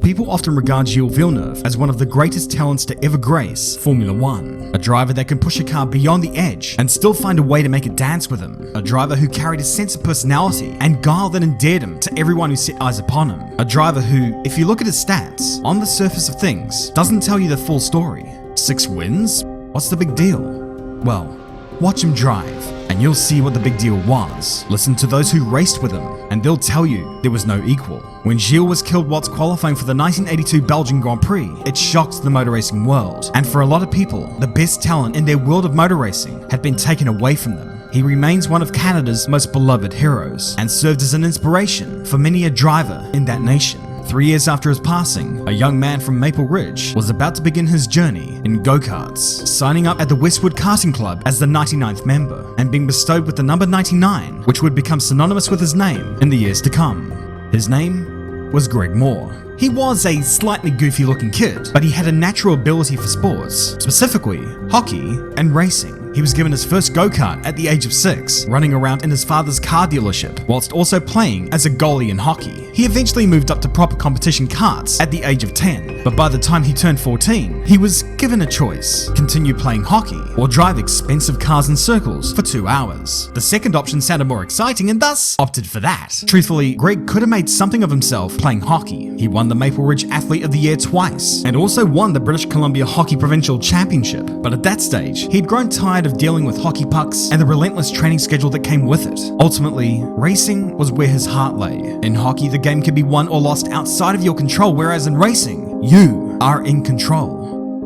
People often regard Gilles Villeneuve as one of the greatest talents to ever grace Formula One. A driver that can push a car beyond the edge and still find a way to make it dance with him. A driver who carried a sense of personality and guile that endeared him to everyone who set eyes upon him. A driver who, if you look at his stats, on the surface of things, doesn't tell you the full story. 6 wins? What's the big deal? Well, watch him drive, and you'll see what the big deal was. Listen to those who raced with him, and they'll tell you there was no equal. When Gilles was killed whilst qualifying for the 1982 Belgian Grand Prix, it shocked the motor racing world, and for a lot of people, the best talent in their world of motor racing had been taken away from them. He remains one of Canada's most beloved heroes, and served as an inspiration for many a driver in that nation. 3 years after his passing, a young man from Maple Ridge was about to begin his journey in go-karts, signing up at the Westwood Karting Club as the 99th member, and being bestowed with the number 99, which would become synonymous with his name in the years to come. His name was Greg Moore. He was a slightly goofy looking kid, but he had a natural ability for sports, specifically hockey and racing. He was given his first go-kart at the age of 6, running around in his father's car dealership, whilst also playing as a goalie in hockey. He eventually moved up to proper competition karts at the age of 10, but by the time he turned 14, he was given a choice: continue playing hockey or drive expensive cars in circles for 2 hours. The second option sounded more exciting and thus opted for that. Truthfully, Greg could have made something of himself playing hockey. He won the Maple Ridge Athlete of the Year twice, and also won the British Columbia Hockey Provincial Championship. But at that stage, he'd grown tired of dealing with hockey pucks and the relentless training schedule that came with it. Ultimately, racing was where his heart lay. In hockey, the game can be won or lost outside of your control, whereas in racing, you are in control.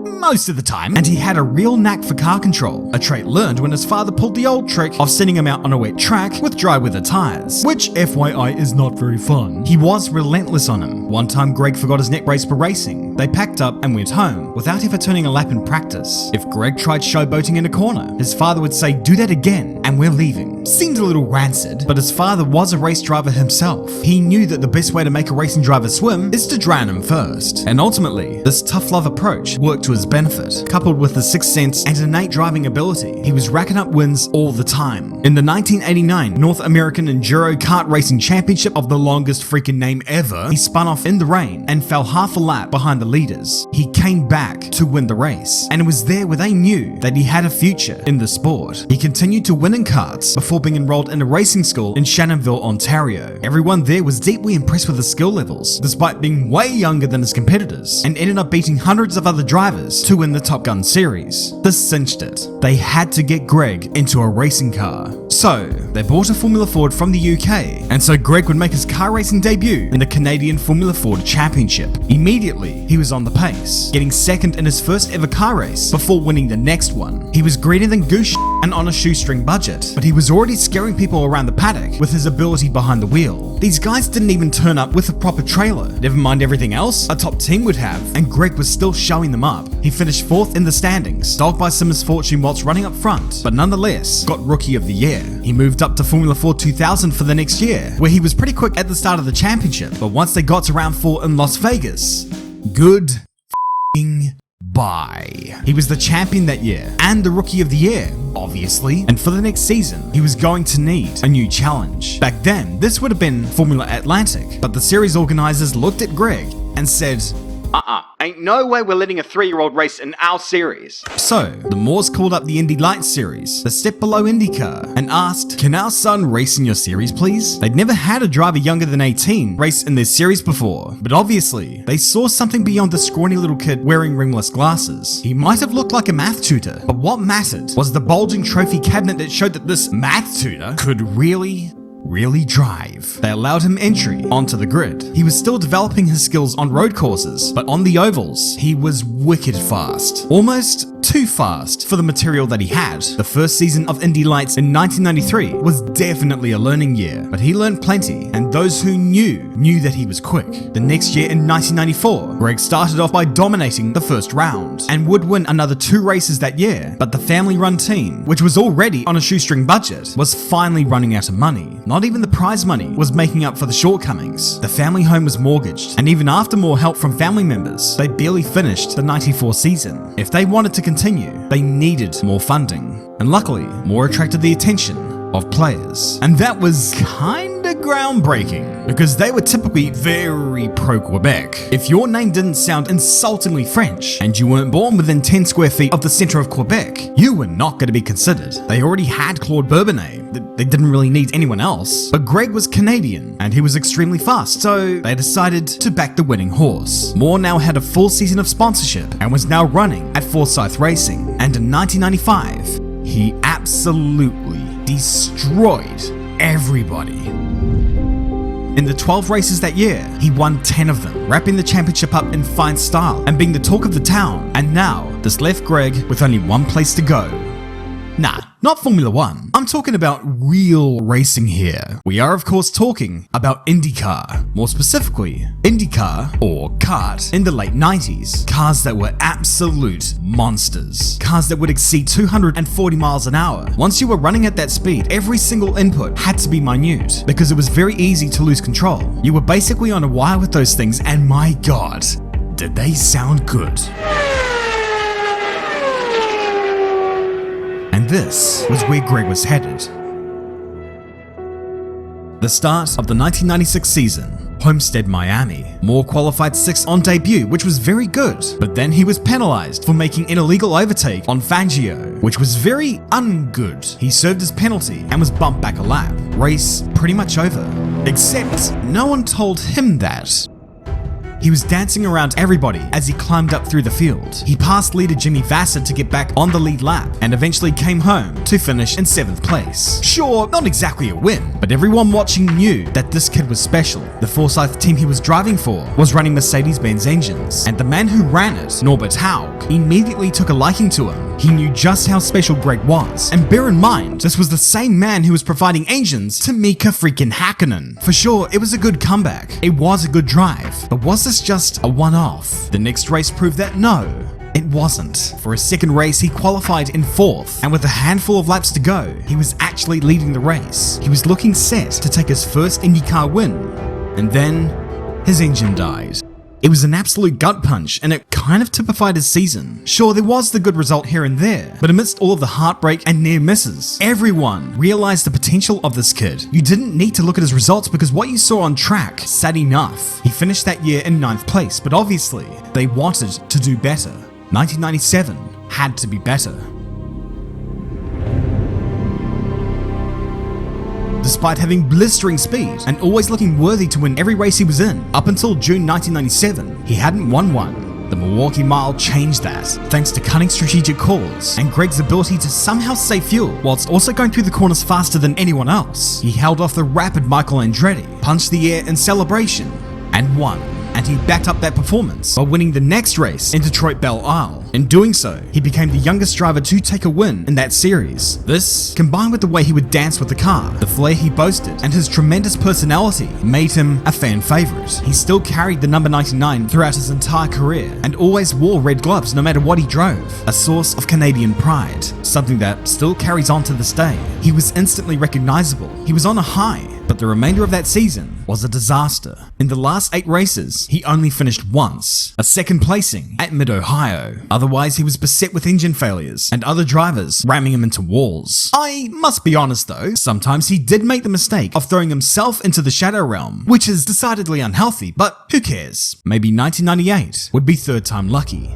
Most of the time, and he had a real knack for car control, a trait learned when his father pulled the old trick of sending him out on a wet track with dry weather tires, which FYI is not very fun. He was relentless on him. One time Greg forgot his neck brace for racing. They packed up and went home without ever turning a lap in practice. If Greg tried showboating in a corner, his father would say, "Do that again and we're leaving." Seemed a little rancid, but his father was a race driver himself. He knew that the best way to make a racing driver swim is to drown him first, and ultimately, this tough love approach worked to his benefit. Coupled with his sixth sense and innate driving ability, he was racking up wins all the time. In the 1989 North American Enduro Kart Racing Championship of the longest freaking name ever, he spun off in the rain and fell half a lap behind the leaders. He came back to win the race, and it was there where they knew that he had a future in the sport. He continued to win in karts before being enrolled in a racing school in Shannonville, Ontario. Everyone there was deeply impressed with his skill levels, despite being way younger than his competitors, and ended up beating hundreds of other drivers to win the Top Gun series. This cinched it. They had to get Greg into a racing car. So, they bought a Formula Ford from the UK, and so Greg would make his car racing debut in the Canadian Formula Ford Championship. Immediately, he was on the pace, getting second in his first ever car race before winning the next one. He was greener than goose and on a shoestring budget, but he was already scaring people around the paddock with his ability behind the wheel. These guys didn't even turn up with a proper trailer, never mind everything else a top team would have, and Greg was still showing them up. He finished 4th in the standings, dogged by some misfortune whilst running up front, but nonetheless got Rookie of the Year. He moved up to Formula Ford 2000 for the next year, where he was pretty quick at the start of the championship, but once they got to round 4 in Las Vegas, good bye. He was the champion that year, and the Rookie of the Year, obviously, and for the next season, he was going to need a new challenge. Back then, this would have been Formula Atlantic, but the series organizers looked at Greg and said, ain't no way we're letting a 3-year-old race in our series. So, the Moores called up the Indy Lights series, the step below IndyCar, and asked, "Can our son race in your series, please?" They'd never had a driver younger than 18 race in their series before, but obviously, they saw something beyond the scrawny little kid wearing rimless glasses. He might have looked like a math tutor, but what mattered was the bulging trophy cabinet that showed that this math tutor could really drive. They allowed him entry onto the grid. He was still developing his skills on road courses, but on the ovals, he was wicked fast. Almost too fast for the material that he had. The first season of Indy Lights in 1993 was definitely a learning year, but he learned plenty, and those who knew that he was quick. The next year in 1994, Greg started off by dominating the first round, and would win another 2 races that year, but the family-run team, which was already on a shoestring budget, was finally running out of money. Not even the prize money was making up for the shortcomings. The family home was mortgaged, and even after more help from family members, they barely finished the 94 season. If they wanted to continue, they needed more funding, and luckily, more attracted the attention of players. And that was kind kinda groundbreaking, because they were typically very pro-Quebec. If your name didn't sound insultingly French, and you weren't born within 10 square feet of the centre of Quebec, you were not going to be considered. They already had Claude Bourbonnais, they didn't really need anyone else. But Greg was Canadian, and he was extremely fast, so they decided to back the winning horse. Moore now had a full season of sponsorship, and was now running at Forsyth Racing, and in 1995, he absolutely destroyed everybody. In the 12 races that year, he won 10 of them, wrapping the championship up in fine style and being the talk of the town. And now, this left Greg with only one place to go. Nah, not Formula 1. I'm talking about real racing here. We are of course talking about IndyCar. More specifically, IndyCar, or kart, in the late 90s. Cars that were absolute monsters. Cars that would exceed 240 miles an hour. Once you were running at that speed, every single input had to be minute, because it was very easy to lose control. You were basically on a wire with those things, and my god, did they sound good. And this was where Greg was headed. The start of the 1996 season, Homestead, Miami. Moore qualified 6th on debut, which was very good, but then he was penalized for making an illegal overtake on Fangio, which was very ungood. He served his penalty and was bumped back a lap. Race pretty much over. Except no one told him that. He was dancing around everybody as he climbed up through the field. He passed leader Jimmy Vassar to get back on the lead lap and eventually came home to finish in 7th place. Sure, not exactly a win, but everyone watching knew that this kid was special. The Forsyth team he was driving for was running Mercedes-Benz engines, and the man who ran it, Norbert Haug, immediately took a liking to him. He knew just how special Greg was, and bear in mind, this was the same man who was providing engines to Mika freaking Hakkinen. For sure, it was a good comeback. It was a good drive, but was this just a one-off? The next race proved that no, it wasn't. For his second race, he qualified in 4th, and with a handful of laps to go, he was actually leading the race. He was looking set to take his first IndyCar win, and then his engine died. It was an absolute gut punch, and it kind of typified his season. Sure, there was the good result here and there, but amidst all of the heartbreak and near misses, everyone realized the potential of this kid. You didn't need to look at his results because what you saw on track said enough. He finished that year in 9th place, but obviously, they wanted to do better. 1997 had to be better. Despite having blistering speed and always looking worthy to win every race he was in, up until June 1997, he hadn't won one. The Milwaukee Mile changed that, thanks to cunning strategic calls and Greg's ability to somehow save fuel whilst also going through the corners faster than anyone else. He held off the rapid Michael Andretti, punched the air in celebration, and won. And he backed up that performance by winning the next race in Detroit Belle Isle. In doing so, he became the youngest driver to take a win in that series. This, combined with the way he would dance with the car, the flair he boasted, and his tremendous personality, made him a fan favorite. He still carried the number 99 throughout his entire career, and always wore red gloves no matter what he drove. A source of Canadian pride, something that still carries on to this day. He was instantly recognizable. He was on a high, but the remainder of that season was a disaster. In the last 8 races, he only finished once, a second placing at Mid-Ohio. Otherwise, he was beset with engine failures and other drivers ramming him into walls. I must be honest though, sometimes he did make the mistake of throwing himself into the shadow realm, which is decidedly unhealthy, but who cares? Maybe 1998 would be third time lucky.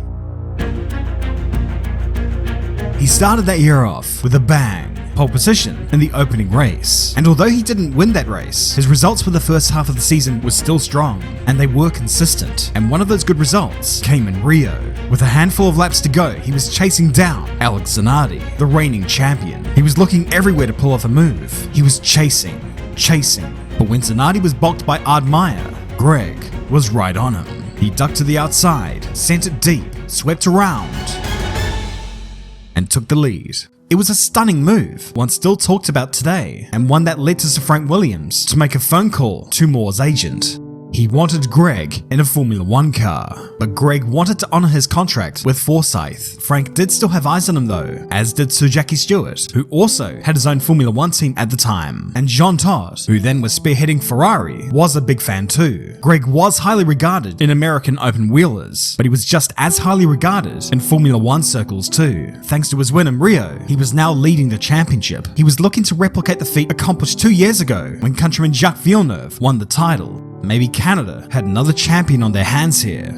He started that year off with a bang. Pole position in the opening race. And although he didn't win that race, his results for the first half of the season were still strong, and they were consistent. And one of those good results came in Rio. With a handful of laps to go, he was chasing down Alex Zanardi, the reigning champion. He was looking everywhere to pull off a move. He was chasing, but when Zanardi was balked by Ard Meyer, Greg was right on him. He ducked to the outside, sent it deep, swept around, and took the lead. It was a stunning move, one still talked about today, and one that led to Sir Frank Williams to make a phone call to Moore's agent. He He wanted Greg in a Formula 1 car, but Greg wanted to honor his contract with Forsyth. Frank did still have eyes on him though, as did Sir Jackie Stewart, who also had his own Formula 1 team at the time. And Jean Todt, who then was spearheading Ferrari, was a big fan too. Greg was highly regarded in American open wheelers, but he was just as highly regarded in Formula 1 circles too. Thanks to his win in Rio, he was now leading the championship. He was looking to replicate the feat accomplished 2 years ago when countryman Jacques Villeneuve won the title. Maybe Canada had another champion on their hands here.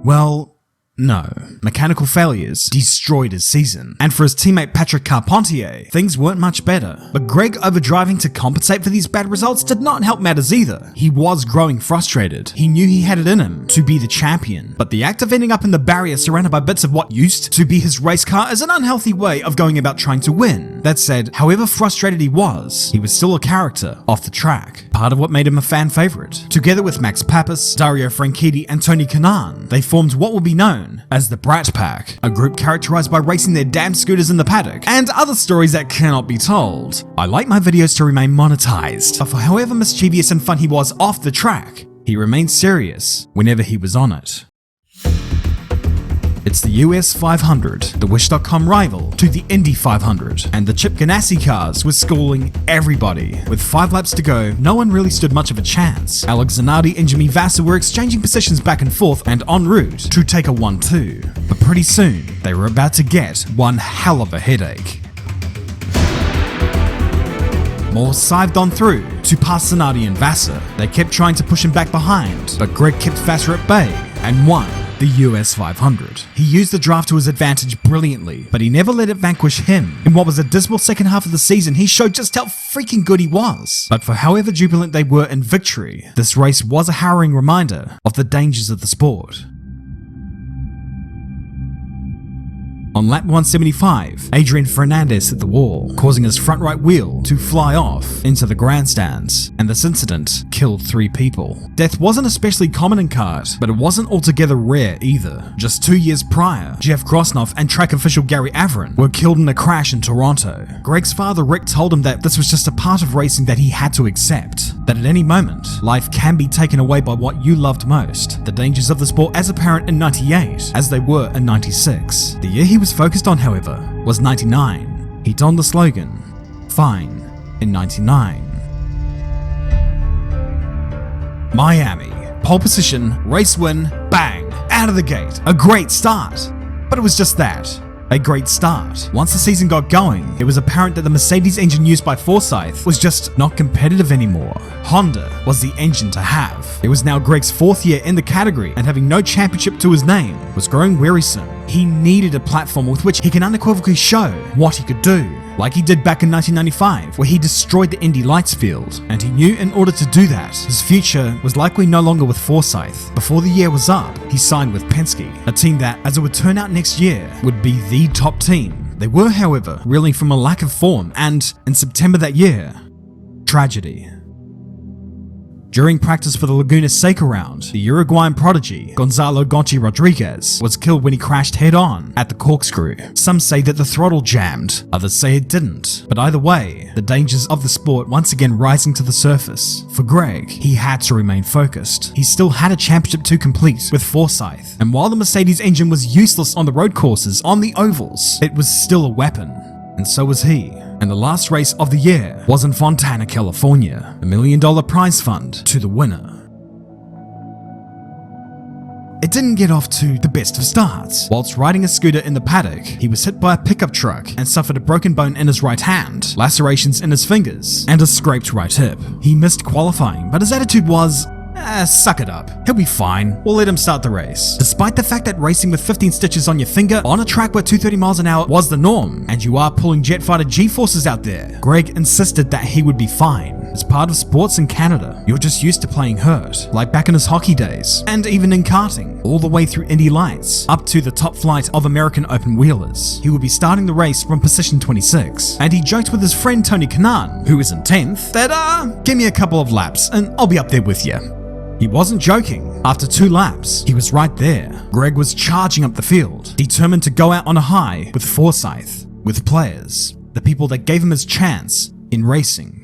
Well, no. Mechanical failures destroyed his season, and for his teammate Patrick Carpentier, things weren't much better. But Greg overdriving to compensate for these bad results did not help matters either. He was growing frustrated. He knew he had it in him to be the champion, but the act of ending up in the barrier surrounded by bits of what used to be his race car is an unhealthy way of going about trying to win. That said, however frustrated he was still a character off the track, part of what made him a fan favorite. Together with Max Pappas, Dario Franchitti, and Tony Kanaan, they formed what will be known as the Brat Pack, a group characterized by racing their damn scooters in the paddock, and other stories that cannot be told. I like my videos to remain monetized, but for however mischievous and fun he was off the track, he remained serious whenever he was on it. It's the US 500, the Wish.com rival to the Indy 500, and the Chip Ganassi cars were schooling everybody. With 5 laps to go, no one really stood much of a chance. Alex Zanardi and Jimmy Vasser were exchanging positions back and forth and en route to take a 1-2. But pretty soon, they were about to get one hell of a headache. Moore sived on through to pass Zanardi and Vasser. They kept trying to push him back behind, but Greg kept Vasser at bay and won the US 500. He used the draft to his advantage brilliantly, but he never let it vanquish him. In what was a dismal second half of the season, he showed just how freaking good he was. But for however jubilant they were in victory, this race was a harrowing reminder of the dangers of the sport. On lap 175, Adrian Fernandez hit the wall, causing his front right wheel to fly off into the grandstands, and this incident killed 3 people. Death wasn't especially common in kart, but it wasn't altogether rare either. Just 2 years prior, Jeff Grosnoff and track official Gary Averin were killed in a crash in Toronto. Greg's father Rick told him that this was just a part of racing that he had to accept, that at any moment, life can be taken away by what you loved most. The dangers of the sport as apparent in 98 as they were in 96. The year he was focused on, however, was 99. He donned the slogan, "Fine," in 99. Miami. Pole position, race win, bang, out of the gate. A great start. But it was just that. A great start. Once the season got going, it was apparent that the Mercedes engine used by Forsyth was just not competitive anymore. Honda was the engine to have. It was now Greg's 4th year in the category, and having no championship to his name was growing wearisome. He needed a platform with which he can unequivocally show what he could do, like he did back in 1995, where he destroyed the Indy Lights field, and he knew in order to do that, his future was likely no longer with Forsyth. Before the year was up, he signed with Penske, a team that, as it would turn out next year, would be the top team. They were, however, reeling from a lack of form, and in September that year, tragedy. During practice for the Laguna Seca round, the Uruguayan prodigy, Gonzalo Gonchi Rodriguez, was killed when he crashed head-on at the corkscrew. Some say that the throttle jammed, others say it didn't. But either way, the dangers of the sport once again rising to the surface. For Greg, he had to remain focused. He still had a championship to complete with Forsyth, and while the Mercedes engine was useless on the road courses, on the ovals, it was still a weapon. And so was he. And the last race of the year was in Fontana, California, $1 million prize fund to the winner. It didn't get off to the best of starts. Whilst riding a scooter in the paddock, he was hit by a pickup truck and suffered a broken bone in his right hand, lacerations in his fingers, and a scraped right hip. He missed qualifying, but his attitude was, suck it up. He'll be fine. We'll let him start the race. Despite the fact that racing with 15 stitches on your finger on a track where 230 miles an hour was the norm, and you are pulling jet fighter G-forces out there, Greg insisted that he would be fine. It's part of sports in Canada. You're just used to playing hurt, like back in his hockey days, and even in karting, all the way through Indy Lights, up to the top flight of American open wheelers. He would be starting the race from position 26, and he joked with his friend Tony Kanaan, who is in 10th, that, give me a couple of laps, and I'll be up there with you. He wasn't joking. After 2 laps, he was right there. Greg was charging up the field, determined to go out on a high with Forsyth, with players, the people that gave him his chance in racing.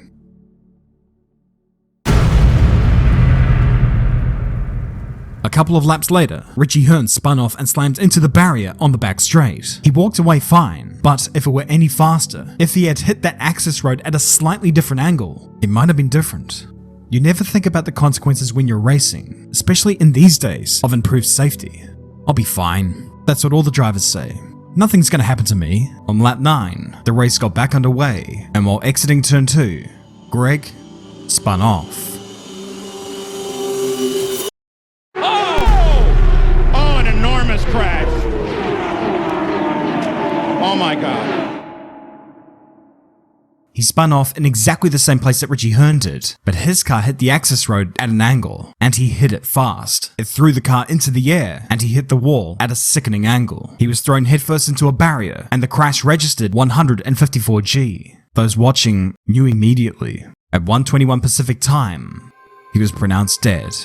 A couple of laps later, Richie Hearn spun off and slammed into the barrier on the back straight. He walked away fine, but if it were any faster, if he had hit that access road at a slightly different angle, it might have been different. You never think about the consequences when you're racing, especially in these days of improved safety. I'll be fine. That's what all the drivers say. Nothing's gonna happen to me. On lap 9, the race got back underway, and while exiting turn 2, Greg spun off. Oh, an enormous crash. Oh my God. He spun off in exactly the same place that Richie Hearn did, but his car hit the access road at an angle, and he hit it fast. It threw the car into the air, and he hit the wall at a sickening angle. He was thrown headfirst into a barrier, and the crash registered 154 G. Those watching knew immediately. At 1:21 Pacific time, he was pronounced dead.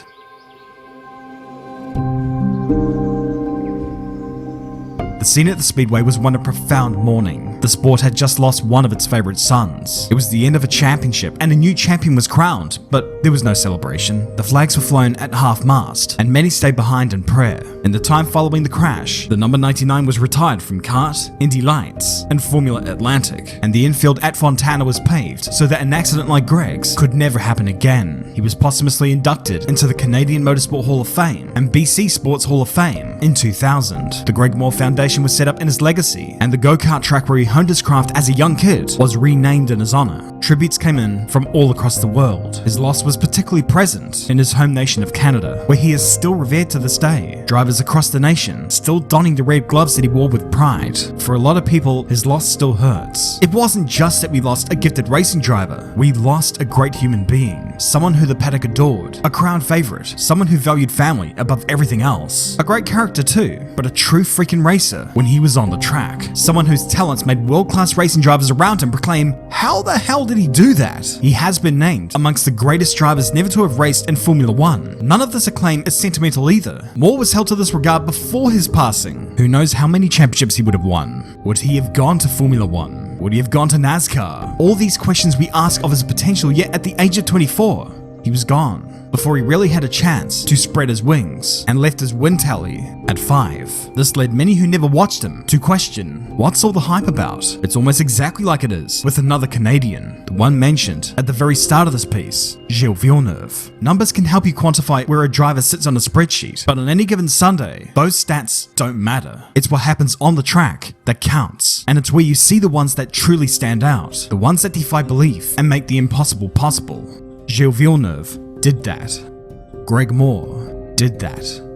The scene at the speedway was one of profound mourning. The sport had just lost one of its favorite sons. It was the end of a championship and a new champion was crowned, but there was no celebration. The flags were flown at half-mast and many stayed behind in prayer. In the time following the crash, the number 99 was retired from kart, Indy Lights, and Formula Atlantic, and the infield at Fontana was paved so that an accident like Greg's could never happen again. He was posthumously inducted into the Canadian Motorsport Hall of Fame and BC Sports Hall of Fame in 2000. The Greg Moore Foundation was set up in his legacy, and the go-kart track where he honed his craft as a young kid was renamed in his honor. Tributes came in from all across the world. His loss was particularly present in his home nation of Canada, where he is still revered to this day. Drivers across the nation still donning the red gloves that he wore with pride. For a lot of people, his loss still hurts. It wasn't just that we lost a gifted racing driver, we lost a great human being, someone who the paddock adored, a crowd favorite, someone who valued family above everything else. A great character too, but a true freaking racer when he was on the track. Someone whose talents made world-class racing drivers around him proclaim, how the hell did he do that? He has been named amongst the greatest drivers never to have raced in Formula 1. None of this acclaim is sentimental either. Moore was held to this regard before his passing. Who knows how many championships he would have won? Would he have gone to Formula 1? Would he have gone to NASCAR? All these questions we ask of his potential, yet at the age of 24, he was gone before he really had a chance to spread his wings and left his win tally at 5. This led many who never watched him to question, what's all the hype about? It's almost exactly like it is with another Canadian, the one mentioned at the very start of this piece, Gilles Villeneuve. Numbers can help you quantify where a driver sits on a spreadsheet, but on any given Sunday, those stats don't matter. It's what happens on the track that counts, and it's where you see the ones that truly stand out, the ones that defy belief and make the impossible possible. Gilles Villeneuve did that. Greg Moore did that.